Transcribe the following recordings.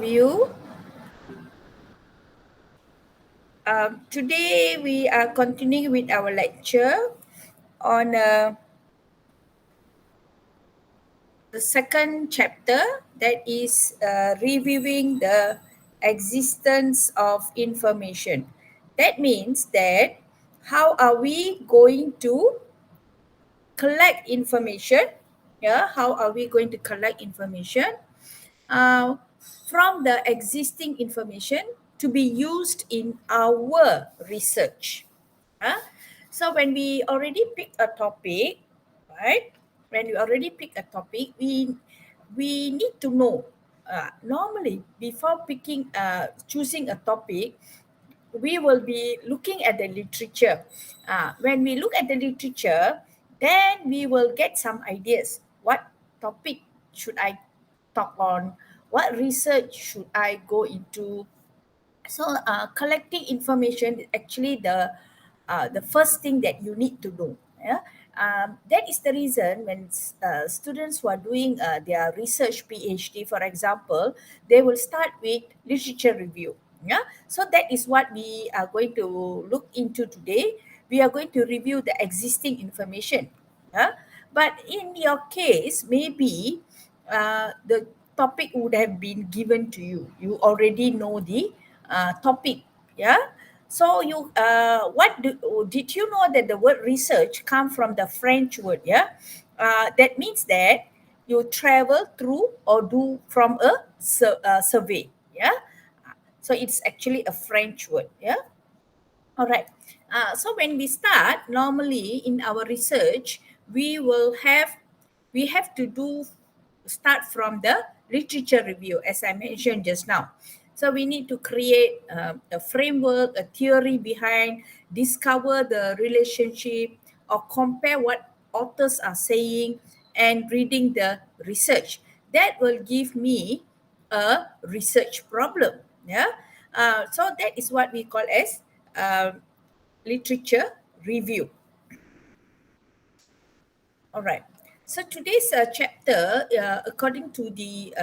of you. Today we are continuing with our lecture on the second chapter, that is reviewing the existence of information. That means that how are we going to collect information? Yeah, how are we going to collect information uh, from the existing information to be used in our research? Huh? So when we already pick a topic, right? When we already pick a topic, we need to know. Normally, before choosing a topic, we will be looking at the literature. When we look at the literature, then we will get some ideas. What topic should I talk on? What research should I go into? So collecting information is actually the first thing that you need to know. Yeah, that is the reason when students who are doing their research PhD, for example, they will start with literature review. Yeah, so that is what we are going to look into today. We are going to review the existing information. Yeah, but in your case, maybe the topic would have been given to you. You already know the topic. Yeah. So did you know that the word research come from the French word? Yeah. That means that you travel through or do from a survey. Yeah. So it's actually a French word. Yeah. All right. So when we start, normally in our research, we have to start from the literature review, as I mentioned just now. So we need to create a framework, a theory behind, discover the relationship, or compare what authors are saying, and reading the research. That will give me a research problem. Yeah. So that is what we call as um, literature review. All right. So today's chapter, according to the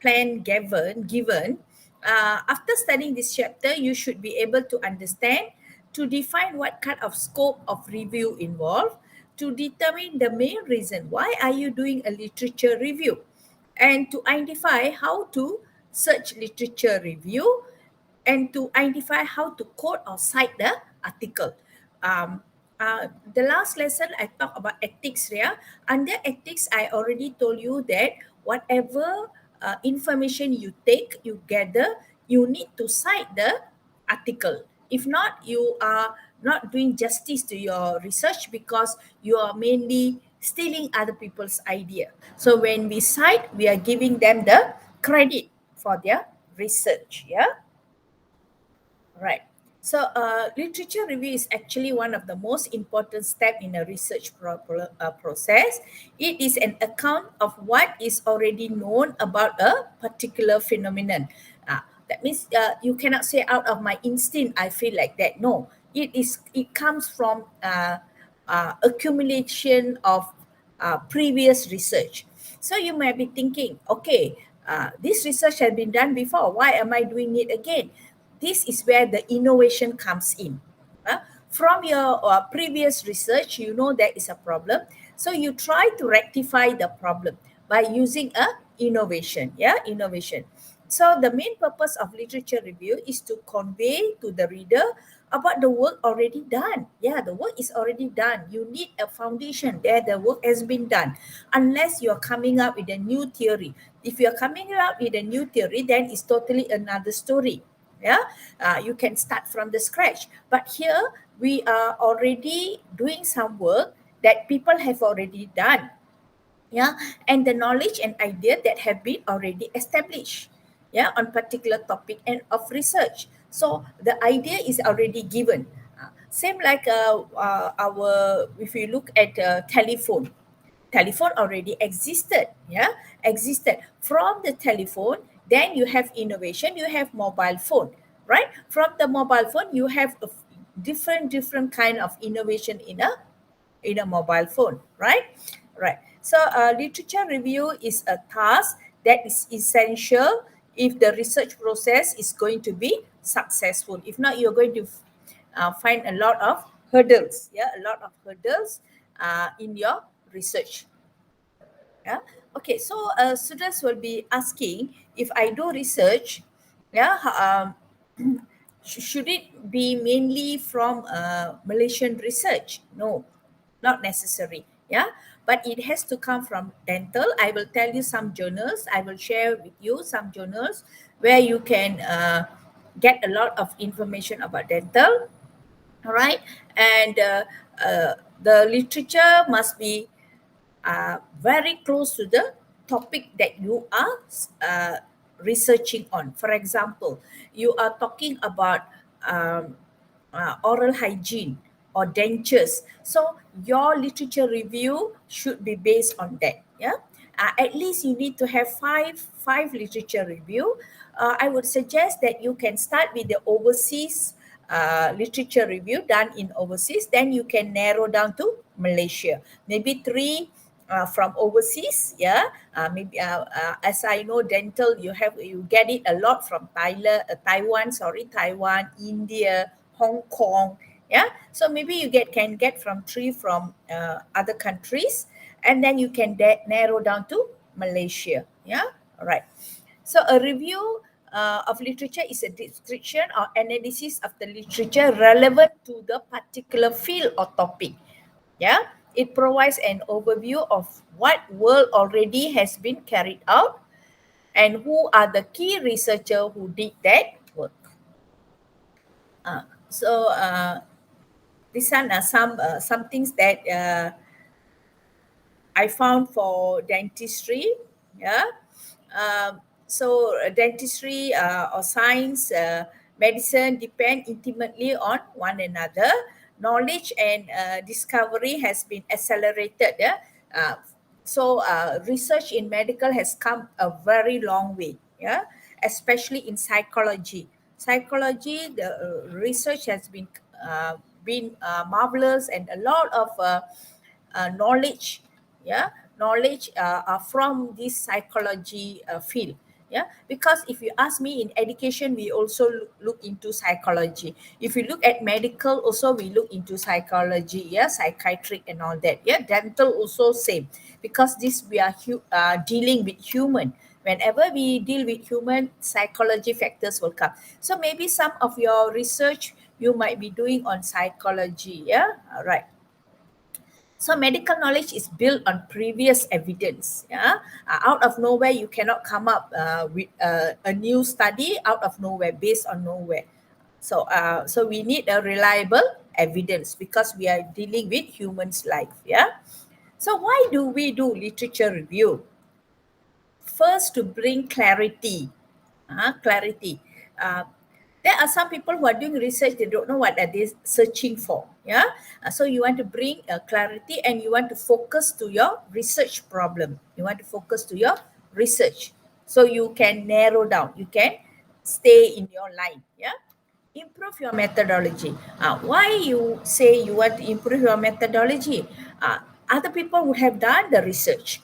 plan given, after studying this chapter, you should be able to understand, to define what kind of scope of review involved, to determine the main reason why are you doing a literature review, and to identify how to search literature review, and to identify how to quote or cite the article. Um, the last lesson I talked about ethics. Yeah, under ethics, I already told you that whatever information you take, you gather, you need to cite the article. If not, you are not doing justice to your research, because you are mainly stealing other people's idea. So when we cite, we are giving them the credit for their research. Yeah. Right. So, literature review is actually one of the most important steps in a research process. It is an account of what is already known about a particular phenomenon. That means you cannot say out of my instinct I feel like that. No, it comes from accumulation of previous research. So you might be thinking, okay, this research has been done before. Why am I doing it again? This is where the innovation comes in. From your previous research, you know there is a problem. So you try to rectify the problem by using a innovation. Yeah, innovation. So the main purpose of literature review is to convey to the reader about the work already done. Yeah, the work is already done. You need a foundation there. The work has been done. Unless you're coming up with a new theory. If you're coming up with a new theory, then it's totally another story. Yeah, you can start from the scratch. But here we are already doing some work that people have already done. Yeah, and the knowledge and idea that have been already established, yeah, on particular topic and of research. So the idea is already given. Same like our if we look at telephone already existed. Yeah, existed. From the telephone, then you have innovation, you have mobile phone, right? From the mobile phone, you have a different kind of innovation in a mobile phone, right? Right. So literature review is a task that is essential if the research process is going to be successful. If not, you're going to find a lot of hurdles, a lot of hurdles in your research. Yeah. Okay, so students will be asking, if I do research, should it be mainly from Malaysian research? No, not necessary. Yeah, but it has to come from dental. I will tell you some journals. I will share with you some journals where you can get a lot of information about dental. All right, and the literature must be very close to the topic that you are researching on. For example, you are talking about um, oral hygiene or dentures. So your literature review should be based on that. Yeah. At least you need to have five literature review. I would suggest that you can start with the overseas literature review done in overseas. Then you can narrow down to Malaysia. Maybe three from overseas. Yeah, maybe as I know, dental you get it a lot from Thailand, Taiwan, India, Hong Kong. Yeah, so maybe you can get from three from other countries, and then you can narrow down to Malaysia. Yeah, all right. So a review of literature is a description or analysis of the literature relevant to the particular field or topic. Yeah, it provides an overview of what work already has been carried out and who are the key researchers who did that work. So these are some things that I found for dentistry. Yeah. Dentistry or science, medicine depend intimately on one another. Knowledge and discovery has been accelerated. Yeah. Research in medical has come a very long way. Yeah, especially in psychology. Psychology, the research has been marvelous, and a lot of knowledge, knowledge from this psychology field. Yeah, because if you ask me, in education we also look into psychology. If you look at medical also, we look into psychology. Yeah, psychiatric and all that. Yeah, dental also same, because this we are dealing with human. Whenever we deal with human, psychology factors will come. So maybe some of your research you might be doing on psychology. Yeah, all right. So medical knowledge is built on previous evidence. Yeah, out of nowhere you cannot come up with a new study out of nowhere, based on nowhere. So we need a reliable evidence, because we are dealing with humans' life. Yeah. So why do we do literature review? First, to bring clarity. Clarity. Uh, there are some people who are doing research, they don't know what are they searching for. Yeah. So you want to bring clarity, and you want to focus to your research problem. You want to focus to your research. So you can narrow down, you can stay in your line. Yeah. Improve your methodology. Why you say you want to improve your methodology? Other people would have done the research,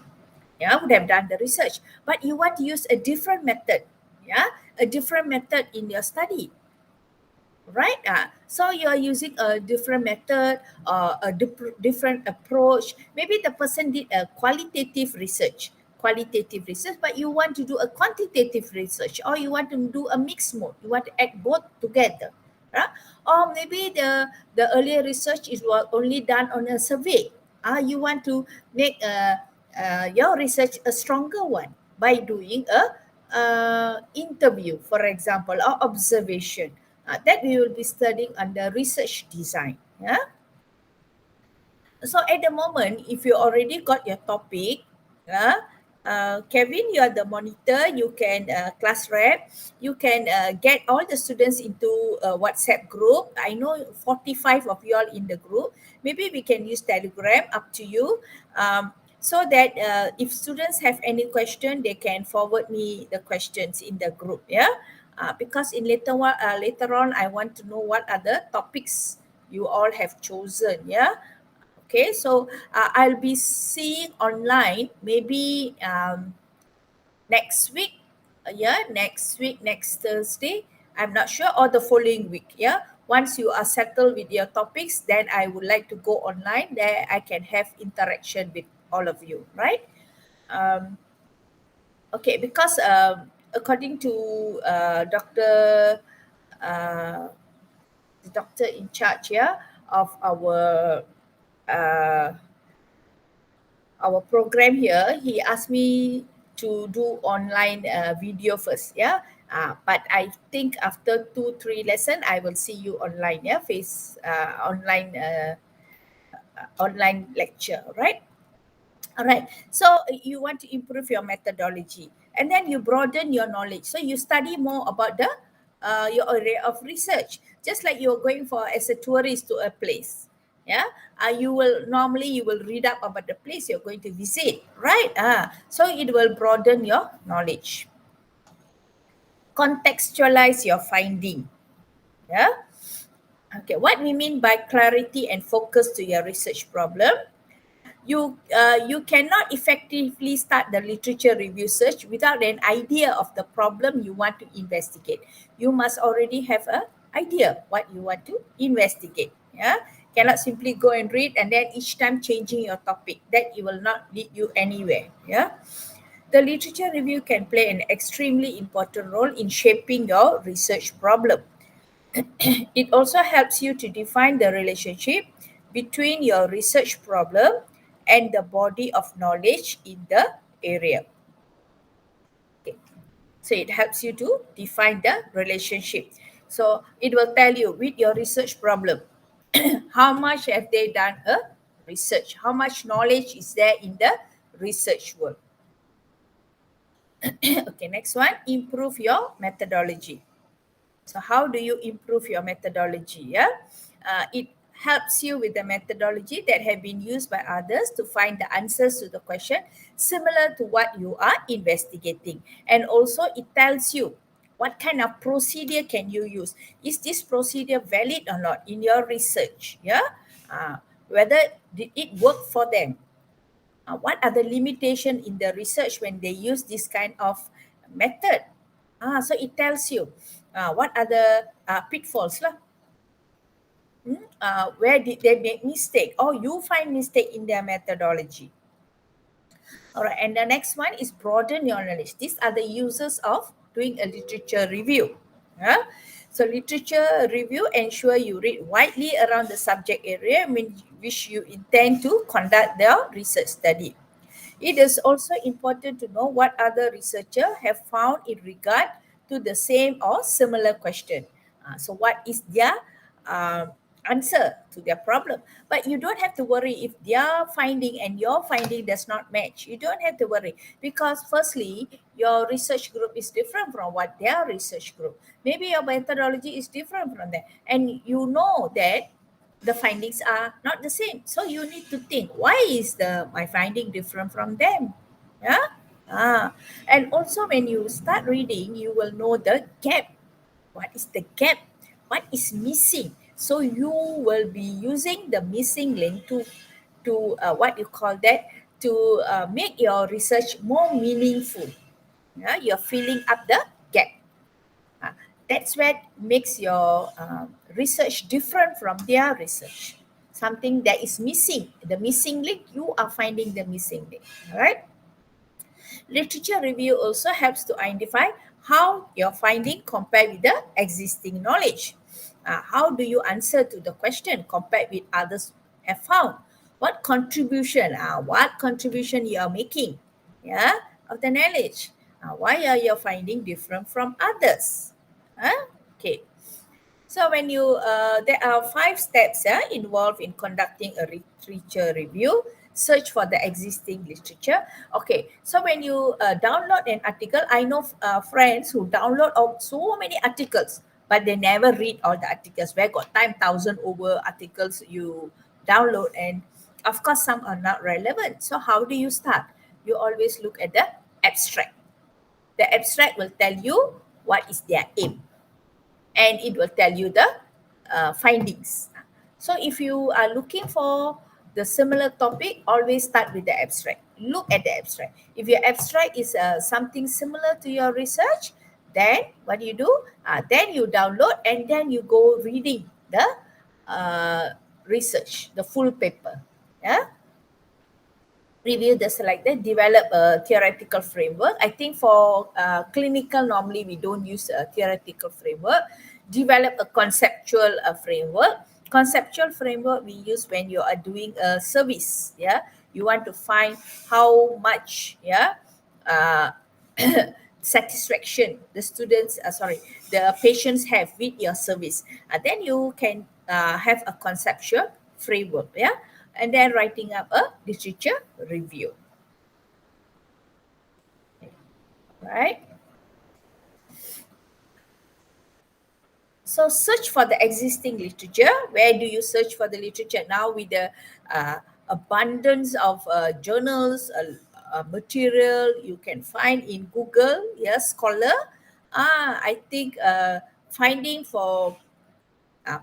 would have done the research, but you want to use a different method. Yeah, a different method in your study, right? So you are using a different method or a different approach. Maybe the person did a qualitative research, but you want to do a quantitative research, or you want to do a mixed mode, you want to add both together, right? Or maybe the earlier research is only done on a survey. You want to make your research a stronger one by doing a interview, for example, or observation. That we will be studying under research design. Yeah. So at the moment, if you already got your topic, Kevin, you are the monitor, you can class rep, you can get all the students into a WhatsApp group. I know 45 of you all in the group. Maybe we can use Telegram, up to you. So that if students have any question, they can forward me the questions in the group. Yeah. Because later on, I want to know what are the topics you all have chosen. Yeah. Okay, so I'll be seeing online maybe next week. yeah, next week, next Thursday, I'm not sure, or the following week. Yeah, once you are settled with your topics, then I would like to go online. There I can have interaction with all of you, right? um, okay, because according to uh, the doctor in charge, yeah, of uh, our program here, he asked me to do online video first, yeah. But I think after 2 3 lesson, I will see you online, yeah, face online lecture, right? All right. So you want to improve your methodology, and then you broaden your knowledge. So you study more about the your area of research, just like you're going for as a tourist to a place. Yeah. You will read up about the place you're going to visit, right? So it will broaden your knowledge. Contextualize your finding. Yeah. Okay. What we mean by clarity and focus to your research problem, you cannot effectively start the literature review search without an idea of the problem you want to investigate. You must already have a idea what you want to investigate. Yeah, cannot simply go and read and then each time changing your topic. That it will not lead you anywhere. Yeah, the literature review can play an extremely important role in shaping your research problem. It also helps you to define the relationship between your research problem and the body of knowledge in the area. Okay. So it helps you to define the relationship. So it will tell you with your research problem, how much have they done a research? How much knowledge is there in the research world? Okay, next one, improve your methodology. So how do you improve your methodology? Yeah, it helps you with the methodology that have been used by others to find the answers to the question similar to what you are investigating, and also it tells you what kind of procedure can you use. Is this procedure valid or not in your research? Yeah, whether did it work for them? What are the limitation in the research when they use this kind of method? So it tells you what are the pitfalls lah. Where did they make mistake, or you find mistake in their methodology. All right, and the next one is broaden your knowledge. These are the uses of doing a literature review. Yeah? So literature review ensure you read widely around the subject area which you intend to conduct the research study. It is also important to know what other researchers have found in regard to the same or similar question. So what is their uh, answer to their problem? But you don't have to worry if their finding and your finding does not match. You don't have to worry because firstly, your research group is different from what their research group. Maybe your methodology is different from that. And you know that the findings are not the same. So you need to think, why is the my finding different from them? Yeah. And also when you start reading, you will know the gap. What is the gap? What is missing? So you will be using the missing link to what you call that, to make your research more meaningful. Yeah, you're filling up the gap. Uh, that's what makes your research different from their research. Something that is missing, the missing link, you are finding the missing link. All right. Literature review also helps to identify how your finding compare with the existing knowledge. How do you answer to the question compared with others have found? What contribution you are making? Yeah, of the knowledge. Why are your finding different from others? Okay. So when there are 5 steps involved in conducting a literature review. Search for the existing literature. Okay, so when you download an article, I know friends who download so many articles, but they never read all the articles. Where got time, 1,000 over articles you download, and of course some are not relevant. So how do you start? You always look at the abstract. The abstract will tell you what is their aim, and it will tell you the findings. So if you are looking for the similar topic, always start with the abstract. look at the abstract. If your abstract is something similar to your research, then what do you do? Then you download and then you go reading the uh, research, the full paper. Yeah, review the selected, develop a theoretical framework. I think for clinical, normally we don't use a theoretical framework. Develop a conceptual framework. Conceptual framework we use when you are doing a service. Yeah, you want to find how much, yeah, uh, satisfaction the students, sorry, the patients have with your service. Then you can have a conceptual framework. Yeah, and then writing up a literature review, right? So search for the existing literature. Where do you search for the literature now with the abundance of journals, material you can find in Google? Yes, Scholar. I think finding for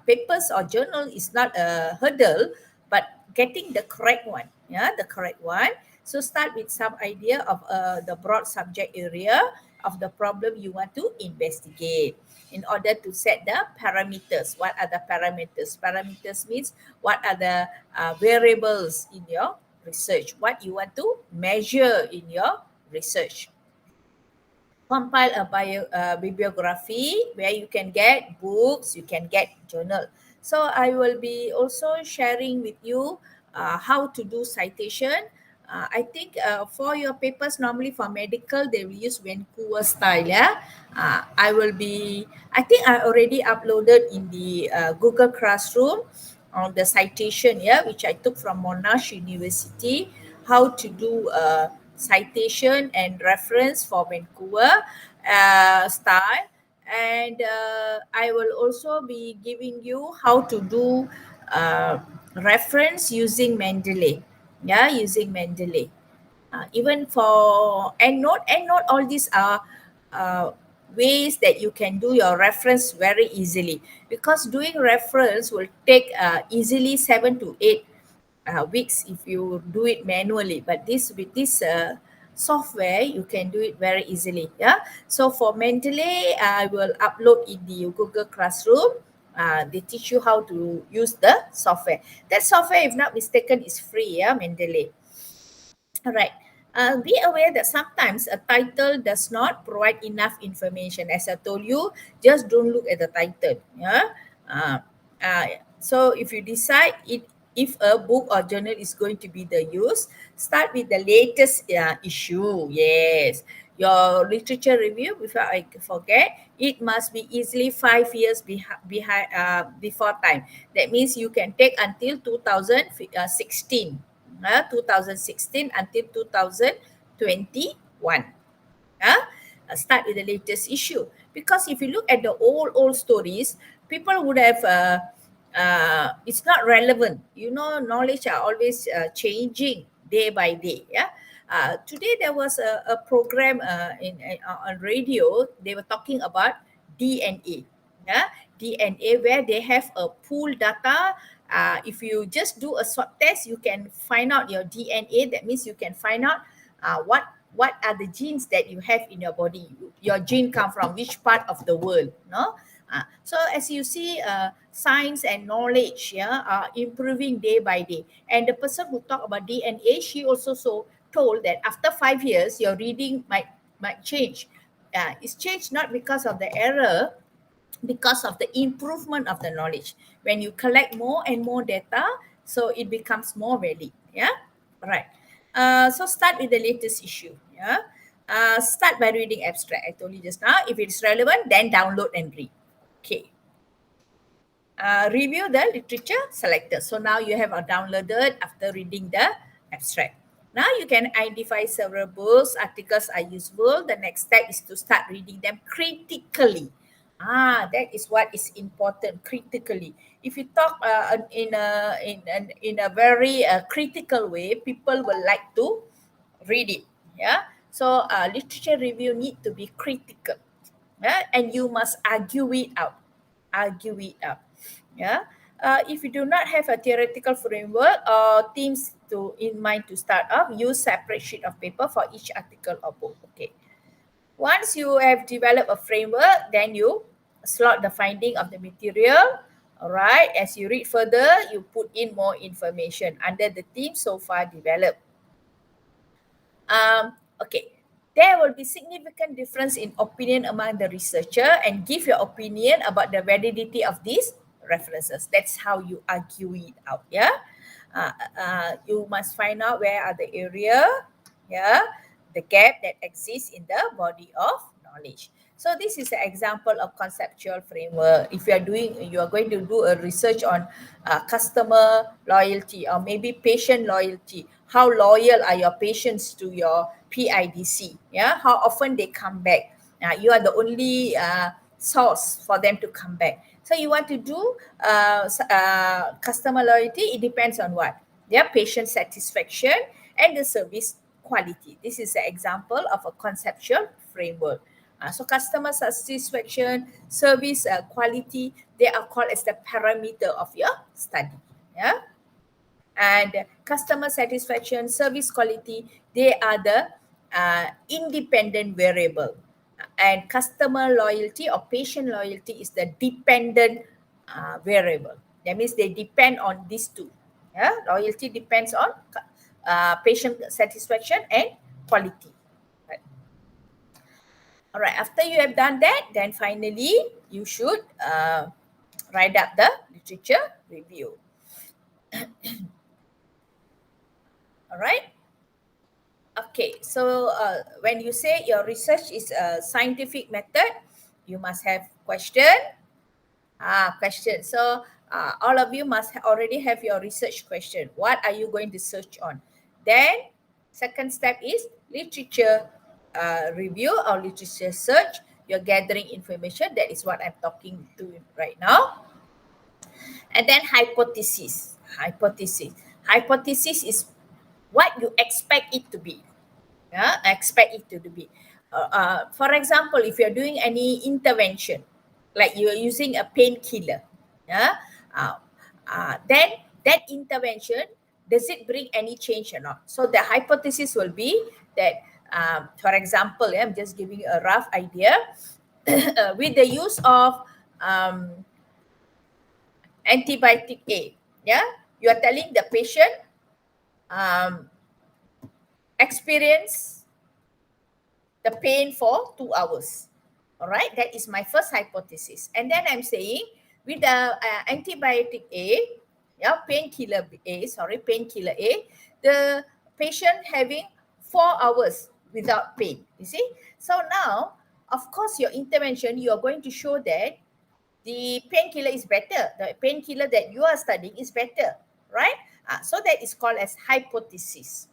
papers or journal is not a hurdle, but getting the correct one, yeah, the correct one. So start with some idea of the broad subject area of the problem you want to investigate in order to set the parameters. What are the parameters? Parameters means what are the variables in your research, what you want to measure in your research. Compile a bibliography where you can get books, you can get journal. So I will be also sharing with you how to do citation. I think for your papers, normally for medical, they will use Vancouver style. Yeah, I think I already uploaded in the Google Classroom on the citation, yeah, which I took from Monash University, how to do citation and reference for Vancouver style. And I will also be giving you how to do reference using Mendeley. Yeah, using Mendeley. Even for EndNote, all these are uh, ways that you can do your reference very easily, because doing reference will take easily 7 to 8 weeks if you do it manually, but this with this software you can do it very easily. Yeah, so for Mendeley I will upload in the Google Classroom. They teach you how to use the software. That software, if not mistaken, is free. Yeah, Mendeley. All right. Be aware that sometimes a title does not provide enough information. As I told you, just don't look at the title. Yeah. Uh, uh, so if you decide if a book or journal is going to be the use, start with the latest issue. Yes. Your literature review, before I forget, it must be easily 5 years behind before time. That means you can take until 2016. 2016 until 2021. uh, Start with the latest issue, because if you look at the old stories, people would have it's not relevant. You know, knowledge are always changing day by day. Yeah. Today there was a program on radio. They were talking about DNA. Yeah, DNA, where they have a pool data. If you just do a swab test, you can find out your DNA. That means you can find out what are the genes that you have in your body. Your gene come from which part of the world, no? So as you see, science and knowledge, yeah, are improving day by day. And the person who talked about DNA, she also told that after 5 years, your reading might change. It's changed not because of the error, because of the improvement of the knowledge. When you collect more and more data, so it becomes more valid. Yeah, all right. So start with the latest issue. Yeah, start by reading abstract. I told you just now. If it's relevant, then download and read. Okay. Review the literature selected. So now you have downloaded after reading the abstract. Now you can identify several books, articles are useful. The next step is to start reading them critically. That is what is important, critically. If you talk in a very critical way, people will like to read it. Yeah. So literature review need to be critical. Yeah, and you must argue it out. Argue it out. Yeah. If you do not have a theoretical framework or themes in mind to start off, use separate sheet of paper for each article or book. Okay. Once you have developed a framework, then you slot the finding of the material. All right. As you read further, you put in more information under the theme so far developed. Okay. There will be significant difference in opinion among the researcher, and give your opinion about the validity of these references. That's how you argue it out. Yeah. You must find out where are the area, yeah, the gap that exists in the body of knowledge. So this is an example of conceptual framework. If you are going to do a research on customer loyalty or maybe patient loyalty, how loyal are your patients to your PIDC? Yeah, how often they come back? You are the only source for them to come back. So you want to do customer loyalty, it depends on what? Their patient satisfaction and the service quality. This is an example of a conceptual framework. So customer satisfaction, service quality, they are called as the parameter of your study. Yeah. And customer satisfaction, service quality, they are the independent variable. And customer loyalty or patient loyalty is the dependent variable. That means they depend on these two. Yeah, loyalty depends on patient satisfaction and quality. Right. All right. After you have done that, then finally you should write up the literature review. All right. Okay, so when you say your research is a scientific method, you must have question. Question. So all of you must already have your research question. What are you going to search on? Then second step is literature review or literature search. You're gathering information. That is what I'm talking to right now. And then hypothesis. Hypothesis is what you expect it to be. Yeah, expect it to be. For example, if you're doing any intervention, like you're using a painkiller, yeah, then that intervention, does it bring any change or not? So the hypothesis will be that, for example, I'm just giving you a rough idea. With the use of antibiotic A, yeah, you are telling the patient um, experience the pain for 2 hours. All right, that is my first hypothesis. And then I'm saying with the antibiotic A, yeah, painkiller A, the patient having 4 hours without pain. You see? So now, of course, your intervention, you are going to show that the painkiller is better. The painkiller that you are studying is better, right? So that is called as hypothesis.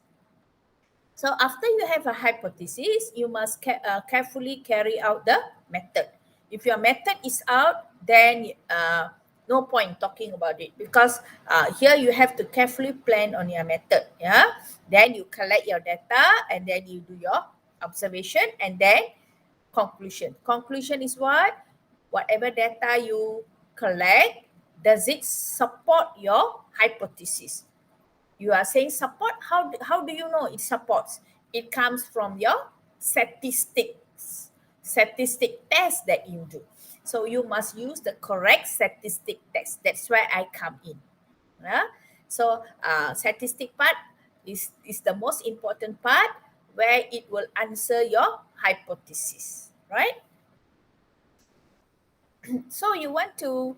So after you have a hypothesis, you must carefully carry out the method. If your method is out, then no point talking about it, because here you have to carefully plan on your method. Yeah. Then you collect your data and then you do your observation and then conclusion. Conclusion is what? Whatever data you collect, does it support your hypothesis? You are saying support. How do you know it supports? It comes from your statistic test that you do. So you must use the correct statistic test. That's where I come in. Yeah? So statistic part is the most important part, where it will answer your hypothesis, right? So you want to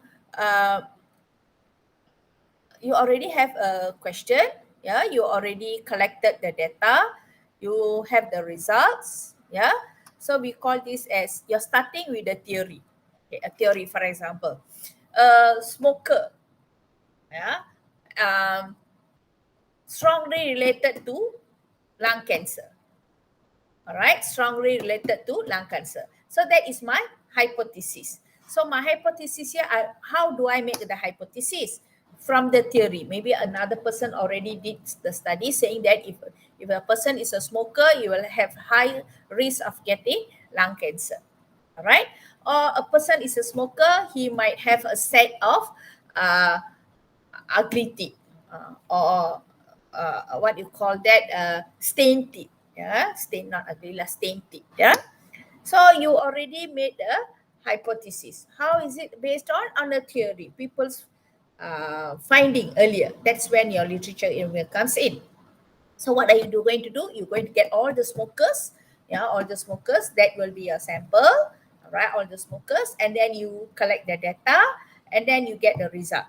you already have a question, yeah, you already collected the data, you have the results, yeah. So we call this as you're starting with a theory. Okay, a theory, for example, a smoker, yeah, strongly related to lung cancer. All right, strongly related to lung cancer. So that is my hypothesis. So my hypothesis here, how do I make the hypothesis? From the theory. Maybe another person already did the study saying that if a person is a smoker, you will have high risk of getting lung cancer. All right. Or a person is a smoker, he might have a set of ugly teeth, or what you call that, stain tip. Yeah, stain, not ugly, stain tip. Yeah. So you already made a hypothesis. How is it based on a theory? People's finding earlier. That's when your literature comes in. So what are you going to do? You're going to get all the smokers, all the smokers. That will be your sample, all right? All the smokers, and then you collect the data, and then you get the result,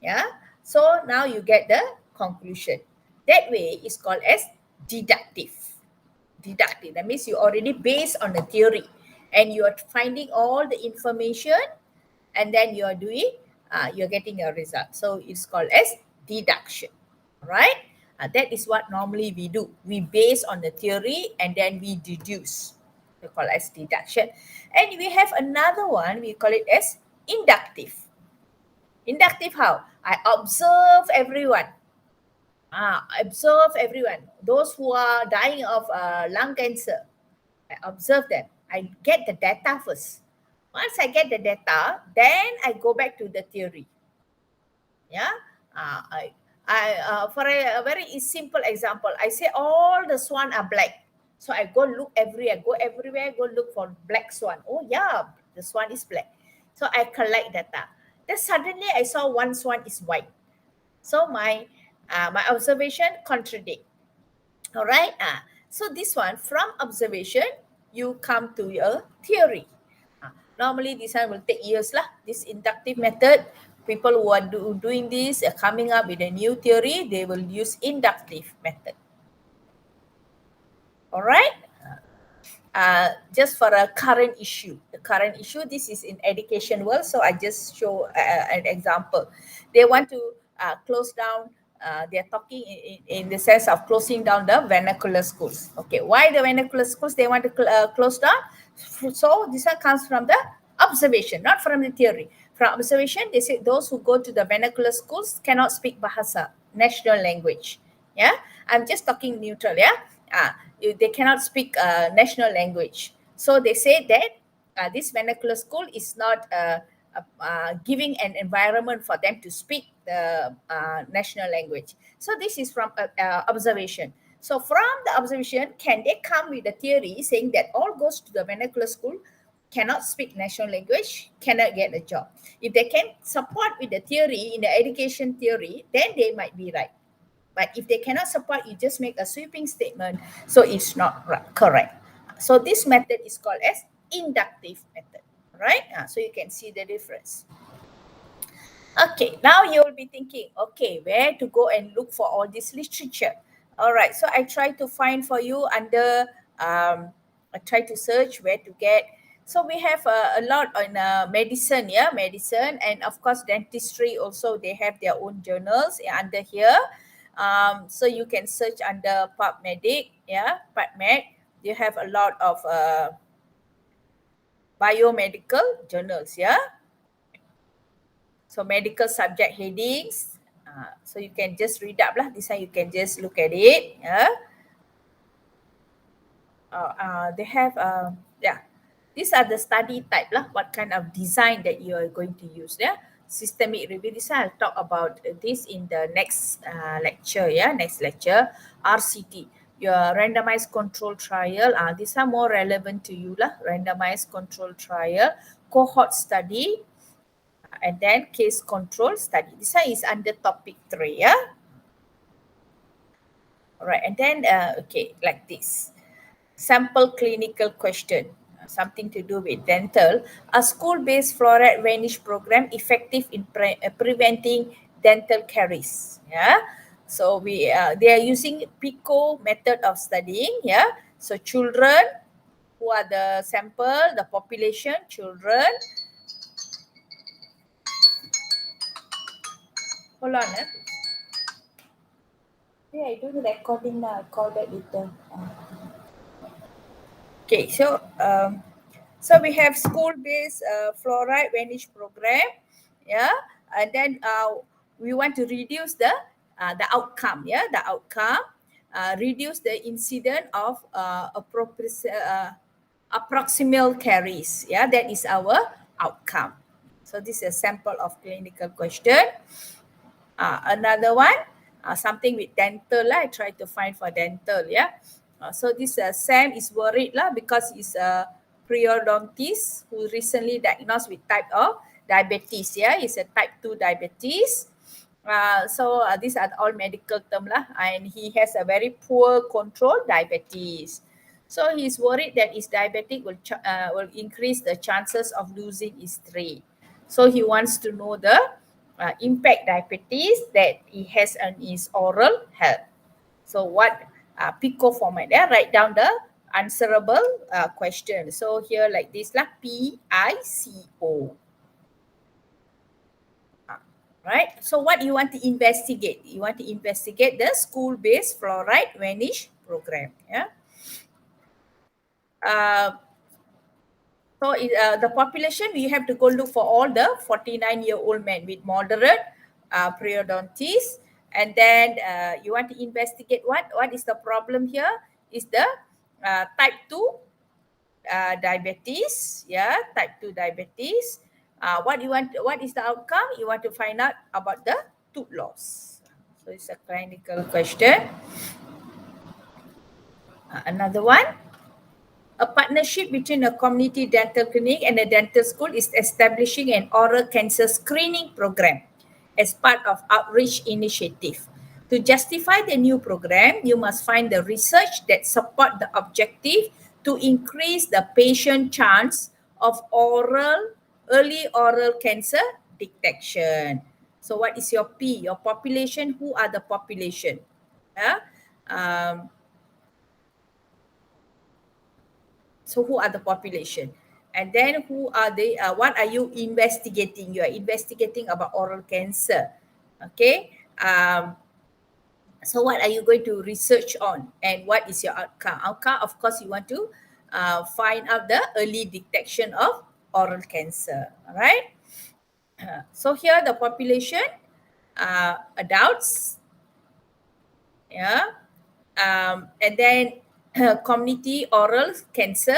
yeah. So now you get the conclusion. That way is called as deductive. Deductive. That means you already based on the theory, and you are finding all the information, and then you are doing, you're getting a result. So it's called as deduction. All right. That is what normally we do. We base on the theory and then we deduce. We call it as deduction. And we have another one, we call it as inductive. Inductive how? I observe everyone. Observe everyone. Those who are dying of lung cancer, I observe them. I get the data first. Once I get the data, then I go back to the theory. Yeah. For a very simple example, I say all the swan are black. So I go look everywhere, go look for black swan. Oh yeah, the swan is black. So I collect data. Then suddenly I saw one swan is white. So my observation contradict. All right. So this one, from observation, you come to your theory. Normally, this one will take years lah. This inductive method, people who are doing this, coming up with a new theory, they will use inductive method. All right. Just for a current issue. The current issue, this is in education world, so I just show an example. They want to close down, they're talking in the sense of closing down the vernacular schools. Okay, why the vernacular schools they want to close down? So this one comes from the observation, not from the theory. From observation, they say those who go to the vernacular schools cannot speak Bahasa, national language. Yeah, I'm just talking neutral. Yeah, they cannot speak national language. So they say that this vernacular school is not giving an environment for them to speak the national language. So this is from observation. So from the observation, can they come with a theory saying that all goes to the vernacular school cannot speak national language, cannot get a job? If they can support with the theory, in the education theory, then they might be right. But if they cannot support, you just make a sweeping statement, so it's not correct. So this method is called as inductive method, right? So you can see the difference. Okay, now you will be thinking, okay, where to go and look for all this literature? All right, so I try to find for you under, I try to search where to get. So we have a lot on medicine, yeah, medicine, and of course dentistry also, they have their own journals under here. So you can search under PubMedic, yeah, PubMed. You have a lot of biomedical journals, yeah. So medical subject headings. So you can just read up lah. This one you can just look at it, yeah. They have yeah. These are the study type lah. What kind of design that you are going to use, yeah. Systemic review. This one I'll talk about this in the next lecture, yeah. Next lecture, RCT, your randomized control trial. These are more relevant to you lah. Randomized control trial, cohort study, and then case control study. This one is under topic 3, yeah. All right, and then okay, like this, sample clinical question, something to do with dental. A school-based fluoride vanish program effective in preventing dental caries. Yeah, so they are using PICO method of studying. Yeah, so children, who are the sample, the population, children. Hold on, yeah, I do the recording now. I call that later. Okay, so we have school-based fluoride vanish program, yeah, and then we want to reduce the outcome, yeah, the outcome, reduce the incident of approximal caries, yeah, that is our outcome. So this is a sample of clinical question. Another one, something with dental lah. I try to find for dental, yeah. So this Sam is worried lah because he's a periodontist who recently diagnosed with type of diabetes, yeah. He's a type 2 diabetes. So these are all medical term lah, and he has a very poor control diabetes. So he's worried that his diabetic will increase the chances of losing his trade. So he wants to know the impact diabetes that he has on his oral health. So what PICO format, yeah, write down the answerable question. So here like this lah, PICO. Right? So what you want to investigate? You want to investigate the school-based fluoride vanish program. Yeah. So the population, we have to go look for all the 49-year-old men with moderate periodontitis. And then you want to investigate what is the problem here? Is the type 2 diabetes, yeah, type 2 diabetes. What is the outcome? You want to find out about the tooth loss. So it's a clinical question. Another one. A partnership between a community dental clinic and a dental school is establishing an oral cancer screening program as part of outreach initiative. To justify the new program, you must find the research that support the objective to increase the patient chance of early oral cancer detection. So what is your P? Your population, who are the population? Yeah? So who are the population? And then who are they? What are you investigating? You are investigating about oral cancer. Okay. So what are you going to research on? And what is your outcome? Outcome, of course, you want to find out the early detection of oral cancer. All right. So here the population, adults, yeah, and then community oral cancer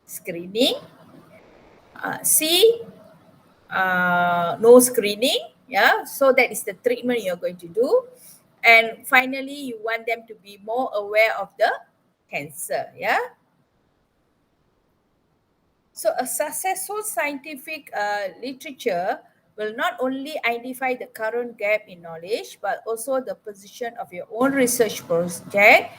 screening. C, no screening, yeah. So that is the treatment you're going to do. And finally, you want them to be more aware of the cancer, yeah. So a successful scientific literature will not only identify the current gap in knowledge, but also the position of your own research project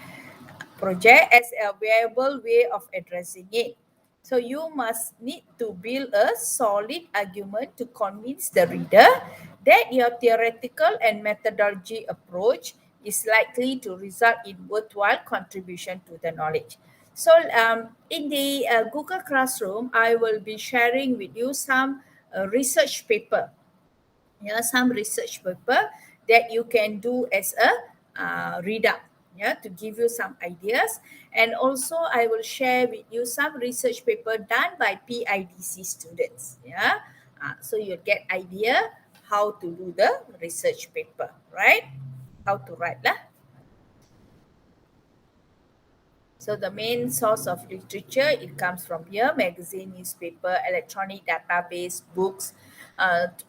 as a viable way of addressing it. So you must need to build a solid argument to convince the reader that your theoretical and methodology approach is likely to result in worthwhile contribution to the knowledge. So in the Google Classroom, I will be sharing with you some research paper, yeah, some research paper that you can do as a read up, yeah, to give you some ideas. And also I will share with you some research paper done by PIDC students, yeah. So you'll get idea how to do the research paper, right? How to write lah. So the main source of literature, it comes from here: magazine, newspaper, electronic database, books.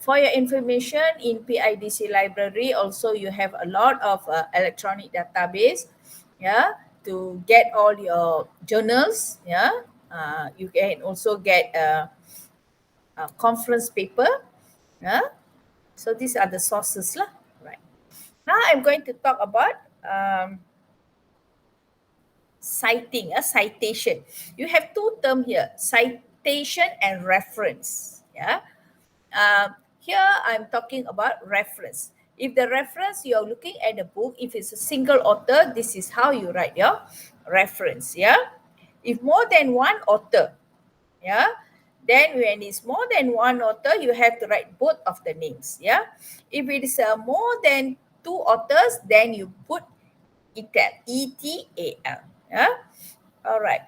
For your information, in PIDC library also you have a lot of electronic database, yeah, to get all your journals, yeah. You can also get a conference paper, yeah. So these are the sources lah, right? Now I'm going to talk about citing, a citation. You have two terms here: citation and reference. Yeah. Here I'm talking about reference. If the reference, you're looking at the book, if it's a single author, this is how you write your reference. Yeah. If more than one author, yeah, then when it's more than one author, you have to write both of the names. Yeah. If it is more than two authors, then you put etal, ETAL. Yeah. All right.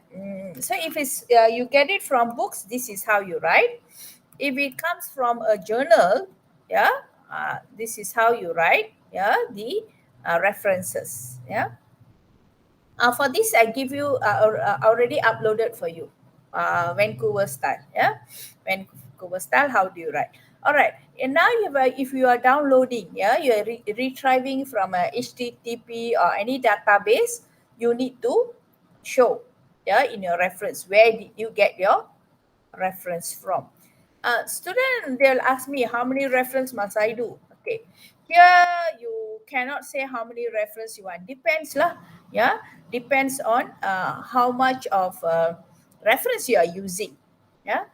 So if it's you get it from books, this is how you write. If it comes from a journal, yeah, this is how you write. Yeah, the references. Yeah. For this, I give you already uploaded for you. Vancouver style. Yeah, Vancouver style. How do you write? All right. And now if you are downloading, you are retrieving from a HTTP or any database, you need to show, in your reference, where did you get your reference from. Student, they'll ask me how many reference must I do. Okay, here you cannot say how many reference you want. Depends lah. Yeah, depends on how much of reference you are using. Yeah,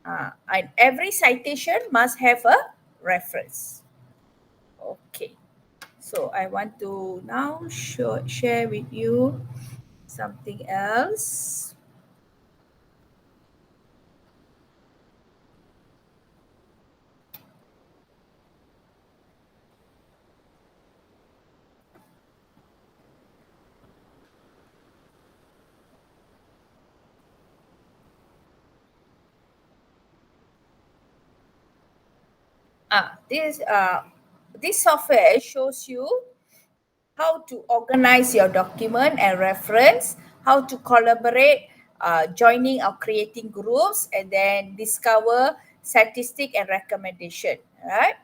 and every citation must have a reference. Okay, so I want to now share with you something else. This software shows you how to organize your document and reference, how to collaborate, joining or creating groups, and then discover statistic and recommendation. Right.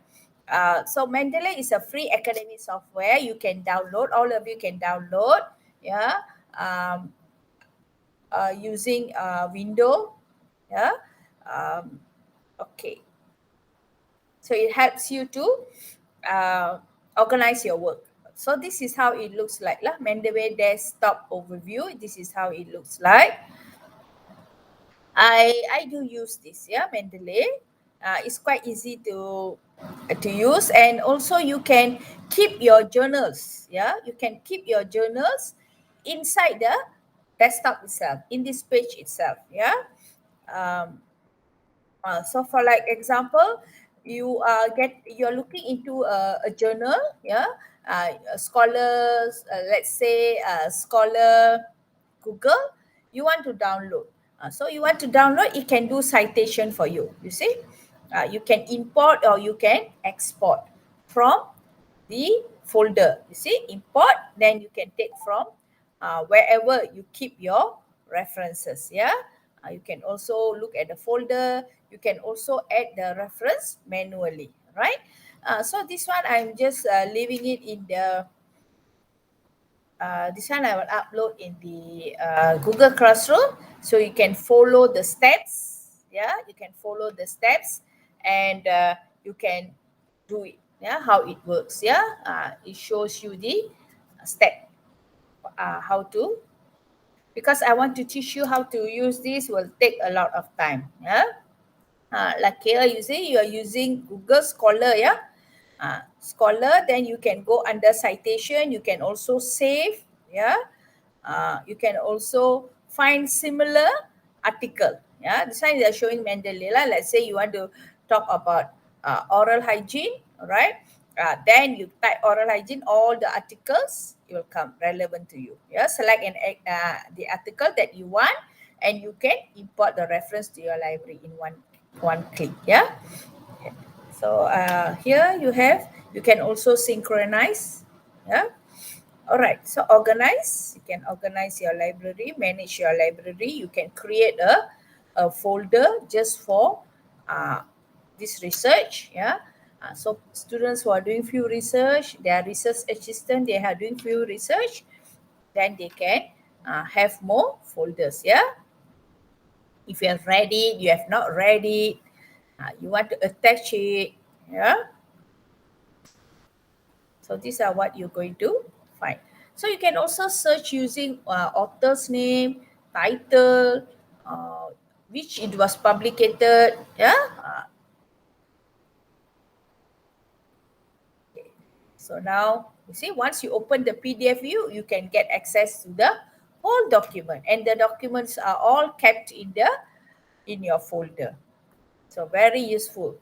So Mendeley is a free academic software you can download. All of you can download. Yeah. Um, Using window. Yeah. Um, okay. So it helps you to organize your work. So this is how it looks like lah. Mendeley Desktop overview. This is how it looks like. I do use this, Mendeley. It's quite easy to use, and also you can keep your journals. Yeah, you can keep your journals inside the desktop itself, in this page itself. Yeah. Um, so for like example, you're looking into a journal, scholars, let's say scholar Google, you want to download. So you want to download, it can do citation for you. You see, you can import or you can export from the folder. You see, import, then you can take from wherever you keep your references. Yeah, you can also look at the folder. You can also add the reference manually, right? So this one I'm just leaving it in the this one I will upload in the Google Classroom, so you can follow the steps. Yeah, you can follow the steps, and you can do it. Yeah, how it works. Yeah, it shows you the step, how to. Because I want to teach you how to use this, will take a lot of time. Yeah. Like here, you see, you are using Google Scholar, Scholar, then you can go under citation. You can also save, you can also find similar article. Yeah, this one they are showing Mendeley. Let's say you want to talk about oral hygiene, right? Then you type oral hygiene, all the articles will come relevant to you. Yeah, select the article that you want, and you can import the reference to your library in one click. Yeah. So here you can also synchronize. Yeah. All right. So organize. You can organize your library, manage your library. You can create a folder just for this research. Yeah. So students who are doing few research, they are research assistant, they are doing few research, then they can have more folders. Yeah. If you have read it, you have not read it, you want to attach it. Yeah. So these are what you're going to find. So you can also search using author's name, title, uh, which it was published. Yeah. Okay. So now you see, once you open the PDF view, you can get access to the whole document, and the documents are all kept in your folder. So very useful.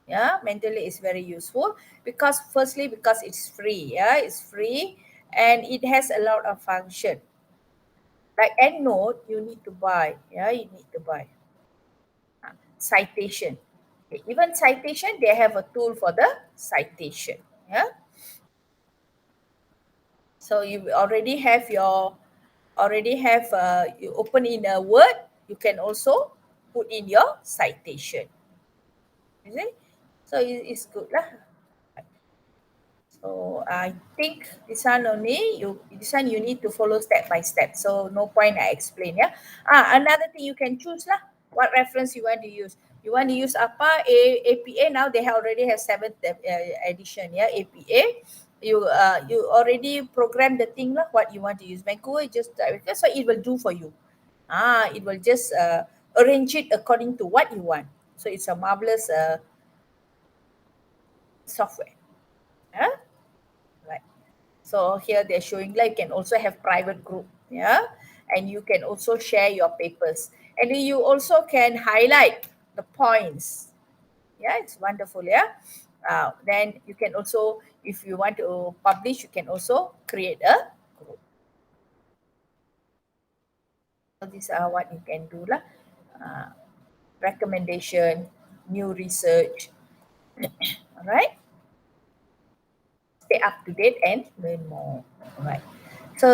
Yeah, Mendeley is very useful because firstly, because it's free. Yeah, it's free, and it has a lot of function. Like EndNote, you need to buy. Yeah, you need to buy. Citation. Okay, even citation, they have a tool for the citation. Yeah. So you already have you open in a Word. You can also put in your citation. You see? So it's good lah. So I think this one only this one you need to follow step by step. So no point I explain, yeah. Another thing you can choose lah. What reference you want to use? You want to use apa? APA now they already have seventh edition, yeah. APA. You already program the thing lah. What you want to use? Vancouver just so it will do for you. It will just arrange it according to what you want. So it's a marvelous software. Yeah. Right. So here they're showing like you can also have private group, yeah, and you can also share your papers, and then you also can highlight the points. Yeah, it's wonderful. Yeah. Then you can also, if you want to publish, you can also create a group. So these are what you can do lah. Uh, Recommendation, new research. All right. Stay up to date and learn more. All right. So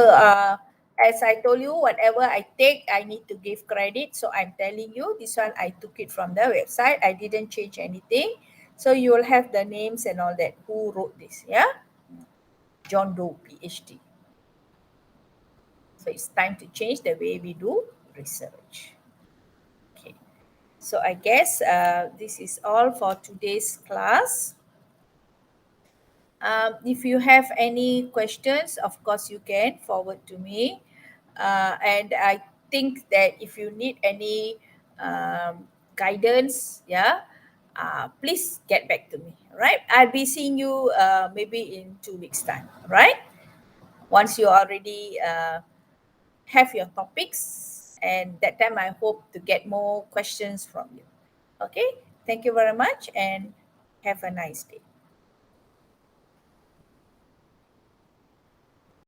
as I told you, whatever I take, I need to give credit. So I'm telling you, this one I took it from the website. I didn't change anything. So you will have the names and all that. Who wrote this? Yeah, John Doe, PhD. So it's time to change the way we do research. Okay. So I guess this is all for today's class. If you have any questions, of course, you can forward to me. And I think that if you need any guidance, yeah, please get back to me. All right. I'll be seeing you maybe in 2 weeks' time. All right. Once you already have your topics, and that time I hope to get more questions from you. Okay. Thank you very much and have a nice day.